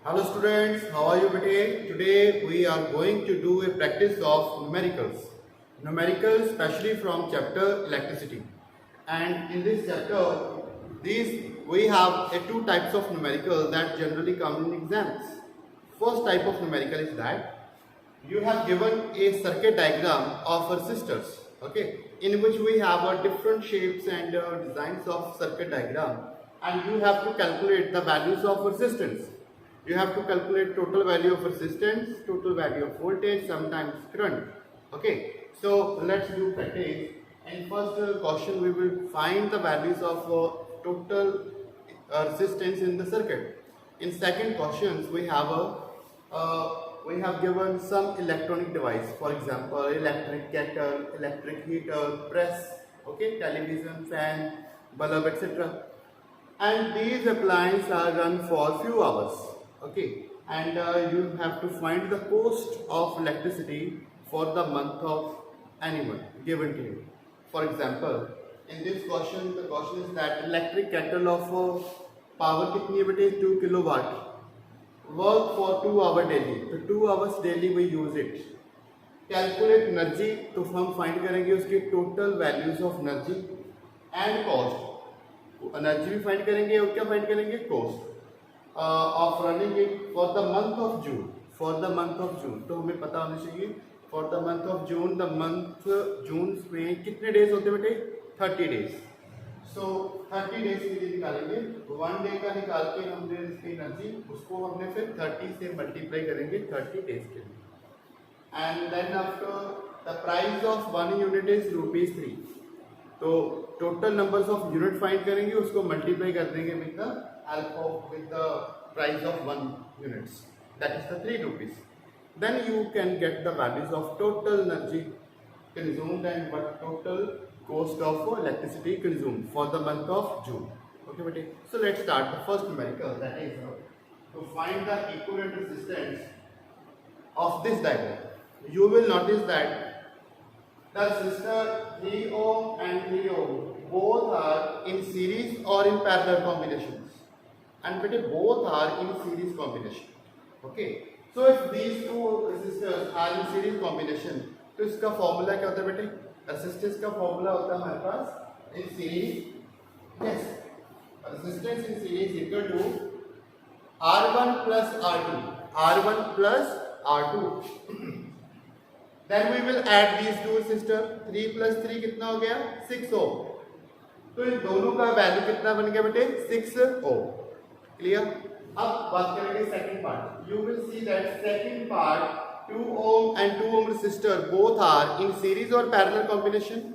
Hello students, how are you today? Today we are going to do a practice of numericals. Numericals especially from chapter electricity. And in this chapter, we have two types of numerical that generally come in exams. First type of numerical is that you have given a circuit diagram of resistors, okay, in which we have different shapes and designs of circuit diagram, and you have to calculate the values of resistance. You have to calculate total value of resistance, total value of voltage, sometimes current. Okay, so let's do practice. In first question, we will find the values of total resistance in the circuit. In second questions, we have given some electronic device, for example, electric kettle, electric heater, press, okay, television, fan, bulb, etc. And these appliances are run for few hours, okay, and you have to find the cost of electricity for the month of any month given to you. For example, in this question, the question is that electric kettle of power कितनी है बेटे 2 kilowatt, work for 2 hours daily, तो 2 hours daily we use it. Calculate energy, तो हम find करेंगे उसकी total values of energy and cost. Energy भी find करेंगे और क्या फाइंड करेंगे, cost of running it for the month of June. For the month of June तो हमें पता होना चाहिए for the month of June. The month June में कितने डेज होते हैं बेटे, 30 डेज. सो 30 डेज के लिए निकालेंगे, 1 डे का निकाल के हमने इसकी एनर्जी उसको हमने फिर 30 से मल्टीप्लाई करेंगे 30 डेज के लिए. And then after the price of 1 unit is ₹3. तो total numbers of unit find करेंगे, उसको मल्टीप्लाई कर देंगे with the price of 1 units, that is the ₹3. Then you can get the values of total energy consumed and what total cost of electricity consumed for the month of June. Okay बेटे, so let's start the first numerical, that is to find the equivalent resistance of this diagram. You will notice that the resistor 3 ohm and 3 ohm both are in series or in parallel combinations, and बेटे both are in series combination. Okay, so if these two resistors are in series combination, तो इसका formula क्या होता है बेटे, resistance का formula होता है हमारे पास in series, yes, resistance in series equal to R1 plus R2, R1 plus R2. Then we will add these two resistors. 3 plus 3 कितना हो गया, 6 ohm. तो इन दोनों का वैल्यू कितना बन गया बेटे, 6 ohm. क्लियर. अब बात करेंगे second part. You will see that second part 2 ohm and 2 ohm resistor both are in series or parallel combination.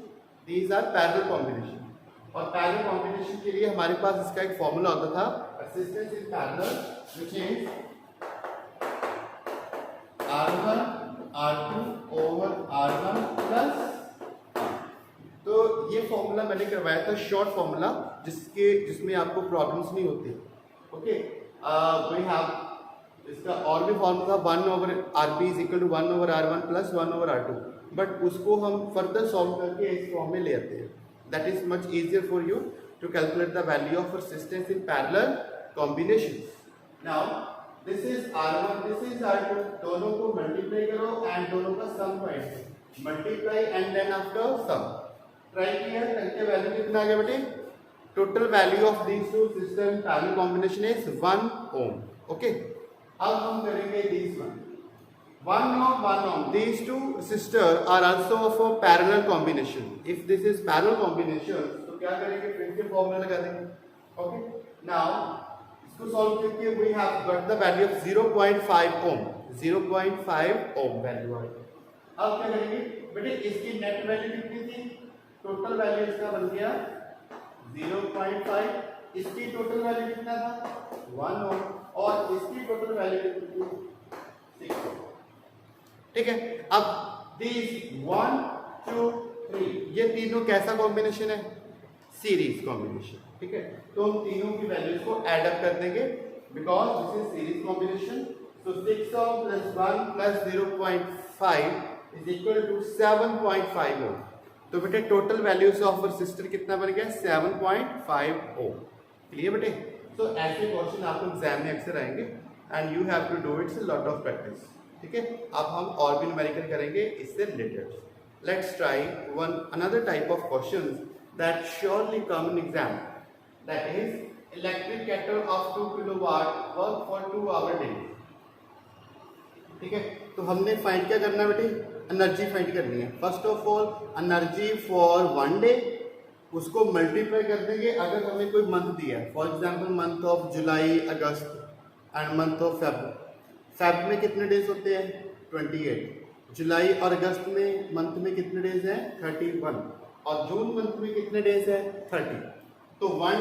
These are parallel combination. और parallel combination के लिए हमारे पास इसका एक फॉर्मूला होता था, resistance in parallel, which is R1 R2 over R1 plus. तो ये फॉर्मूला मैंने करवाया था, शॉर्ट फॉर्मूला, जिसमें आपको प्रॉब्लम्स नहीं होती. ओके, वी हैव इसका और भी formula 1 over RP is equal to 1 over R1 plus 1 over R2, but उसको हम फर्दर सॉल्व करके इस फॉर्म में ले आते हैं. That is much easier for you to calculate the value of resistance in parallel combinations. Now this is R1, this is R2, दोनों को मल्टीप्लाई करो एंड दोनों का sum find, multiply and then after sum. Try किया करके value कितना आ गया बेटे, total value of these two system parallel combination is 1 ohm. Okay, अब हम करेंगे this one 1 ohm 1 ohm. These two resistors are also of a parallel combination. If this is parallel combination, तो क्या करेंगे, फिर से फॉर्मूला लगा देंगे. ओके, नाउ इसको सॉल्व करके we have got the value of 0.5 ohm. 0.5 ohm value आई. अब क्या करेंगे बेटे, इसकी नेट वैल्यू कितनी थी, टोटल वैल्यू इसका बन गया 0.5. इसकी टोटल वैल्यू कितना था, 1 ohm, और इसकी टोटल वैल्यू कितनी थी, 6 ohm. ठीक है. अब these 1 2 3 ये तीनों कैसा कॉम्बिनेशन है, सीरीज कॉम्बिनेशन. ठीक है, तो हम तीनों की वैल्यूज को ऐड अप कर देंगे because this is series combination. So 6 ohm plus 1 plus 0.5 is equal to 7.5 ohm. तो बेटे टोटल वैल्यूज ऑफ रेजिस्टर कितना बन गया, 7.5 ohm. क्लियर बेटे. तो ऐसे क्वेश्चन आपको एग्जाम में अक्सर आएंगे. and you have to do it a lot of practice. ठीक है, अब हम और भी न्यूमेरिकल करेंगे इससे related. Let's try one another type of questions that surely come in exam. That is, electric kettle of 2 kilowatt work for 2 hour daily. ठीक है, तो हमने फाइंड क्या करना है बेटे, एनर्जी फाइंड करनी है. First of all energy for 1 day, उसको मल्टीप्लाई कर देंगे. अगर हमें कोई मंथ दिया है, for example month of July, August and month of Feb में कितने डेज होते हैं 28. जुलाई और अगस्त में मंथ में कितने डेज हैं 31, और जून मंथ में कितने डेज हैं 30. तो 1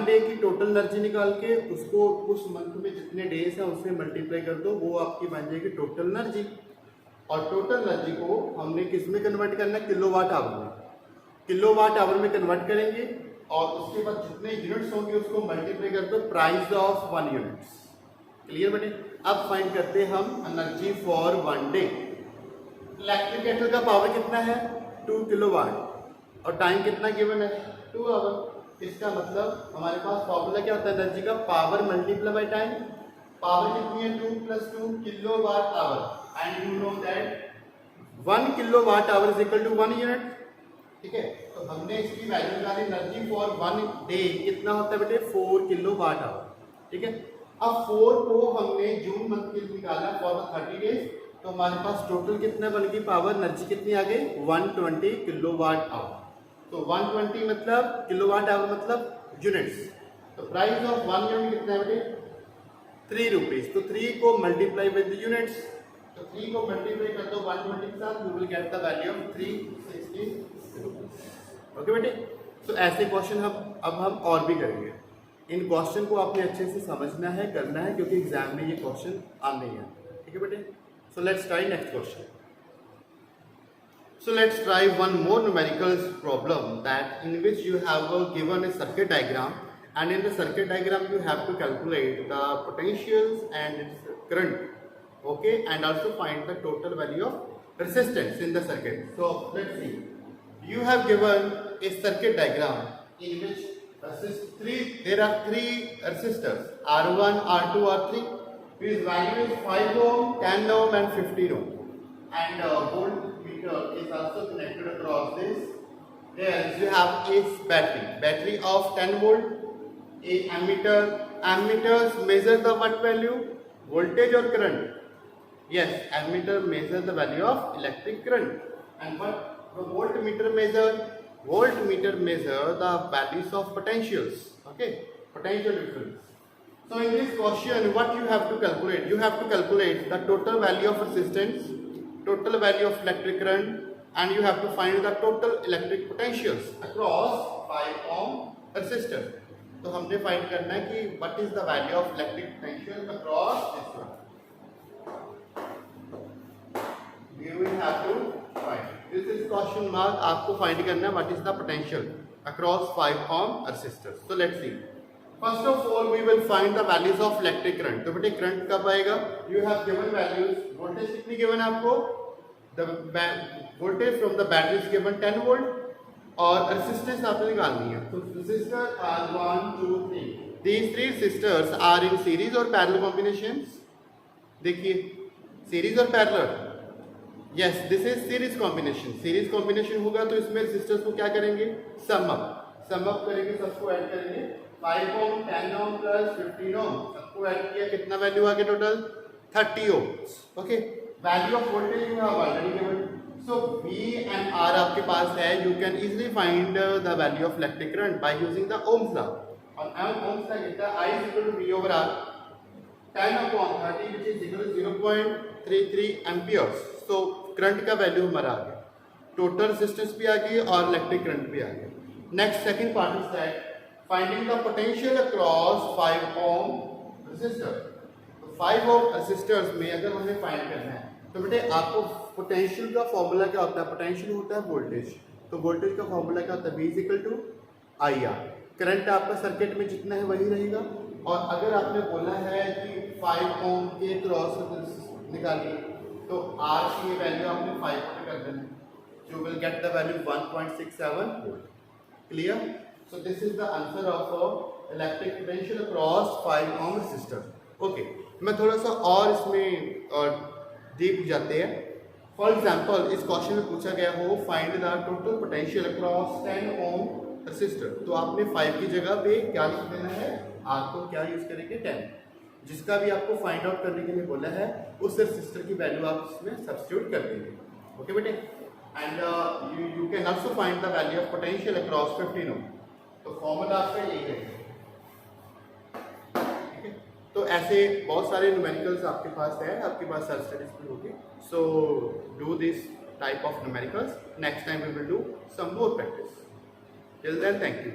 डे की टोटल एनर्जी निकाल के उसको उस मंथ में जितने डेज हैं उससे मल्टीप्लाई कर दो, वो आपकी बन जाएगी टोटल एनर्जी. और टोटल एनर्जी को हमने किस में कन्वर्ट करना है, किलोवाट आवर में. किलोवाट आवर में कन्वर्ट करेंगे और उसके बाद जितने यूनिट्स होंगे उसको मल्टीप्लाई कर दो प्राइस ऑफ 1 यूनिट्स. क्लियर बेटे. अब फाइंड करते हैं हम energy for 1 day. Electric kettle का पावर कितना है 2 किलोवाट और टाइम कितना गिवन है 2 आवर. इसका मतलब हमारे पास फॉर्मूला क्या होता है एनर्जी का, power multiply by time. Power कितनी है 2 + 2 kilowatt hour, and you know that 1 kilowatt hour is equal to 1 unit. ठीक है, तो हमने इसकी वैल्यू निकाली एनर्जी फॉर 1 डे कितना होता है बेटे 4 किलोवाट आवर. ठीक है, अब 4 को हमने जून मंथ के लिए निकाला फॉर 30 डेज, तो हमारे पास टोटल कितना बन गई पावर एनर्जी कितनी आ गई 120 किलोवाट आवर. तो 120 मतलब किलोवाट आवर मतलब यूनिट्स. तो प्राइस ऑफ 1 यूनिट कितना है बेटे 3 रुपीज. तो 3 को मल्टीप्लाई विद यूनिट्स, तो 3 को मल्टीप्लाई कर दो 120 के साथ, you will get the value of 360 rupees. Okay बेटे. तो ऐसे क्वेश्चन अब हम और भी करेंगे. इन क्वेश्चन को आपने अच्छे से समझना है, करना है, क्योंकि एग्जाम में ये क्वेश्चन आने हैं. ठीक है बेटे. So let's try next question. So let's try one more numerical problem that in which you have given a circuit diagram, and in the circuit diagram you have to calculate the potentials and its current, okay, and also find the total value of resistance in the circuit. So let's see. You have given a circuit diagram in which there are 3 resistors R1, R2, R3, whose value is 5 ohm, 10 ohm and 15 ohm, and voltmeter is also connected across this. Here you have a battery of 10 volt, a ammeters measure the what value, voltage or current. Yes, ammeter measure the value of electric current, and what the voltmeter measure the values of potentials. Okay, potential difference. So in this question what you have to calculate, you have to calculate the total value of resistance, total value of electric current, and you have to find the total electric potentials across 5 ohm resistor. तो हमने find करना है कि what is the value of electric potential across this one. You will have to find. This is question mark. आपको find करना है what is the potential across 5 ohm resistors. So let's see. First of all, we will find the values of electric current. तो बेटे current कब आएगा, you have given values. Voltage कितनी given है आपको, the voltage from the battery is given 10 volt, और resistance आपको निकालनी है. तो resistor are 1, 2, 3. These 3 resistors are in series or parallel combinations. देखिए series और parallel. Yes, this is series combination. Series combination होगा तो इसमें रेजिस्टर्स को क्या करेंगे, सम अप करेंगे, सबको ऐड करेंगे. 5 ohm, 10 ohm plus 15 ohm, सबको ऐड किया, कितना वैल्यू आ गया total 30 ohm. Okay, value of voltage you have already given. So V and R आपके पास है. You can easily find the value of electric current by using the Ohm's law. और Ohm's law कहता है I is equal to V over R, 10/30 which is equal to 0.33 amperes. So current का value हमारा आ गया, total resistance भी आ गई और electric current भी आ गया. Next second part is that finding the potential across 5 ohm resistor. तो 5 ohm resistors में अगर हमें फाइंड करना है तो बेटे आपको पोटेंशियल का फॉर्मूला क्या होता है, पोटेंशियल होता है वोल्टेज. तो वोल्टेज का फॉर्मूला क्या होता है, V equal to IR. Current आपका सर्किट में जितना है वही रहेगा. और अगर आपने बोला है कि 5 ohm के क्रॉस निकालिए तो R की वैल्यू आपने 5 पुट कर देना, you will get the value 1.67 volt. Clear. So this is the answer of electric potential across 5 ohm resistor. Okay, मैं थोड़ा सा और इसमें डीप जाते हैं। फॉर एग्जाम्पल इस क्वेश्चन में पूछा गया हो find the total potential across 10 ohm resistor, तो आपने 5 की जगह पे क्या लिख देना है, आपको क्या यूज करेंगे 10, जिसका भी आपको फाइंड आउट करने के लिए बोला है उस रेसिस्टर की वैल्यू आप इसमें सब्स्टिट्यूट कर देंगे। ओके बेटे, and you can also find the value of potential across 15 ओम, तो फॉर्मूला आपका यही रहेगा। तो ऐसे बहुत सारे न्यूमेरिकल्स आपके पास है, आपके पास सेल्फ स्टडीज भी होगी। So do this type of numericals, next time we will do some more practice. Till then, thank you.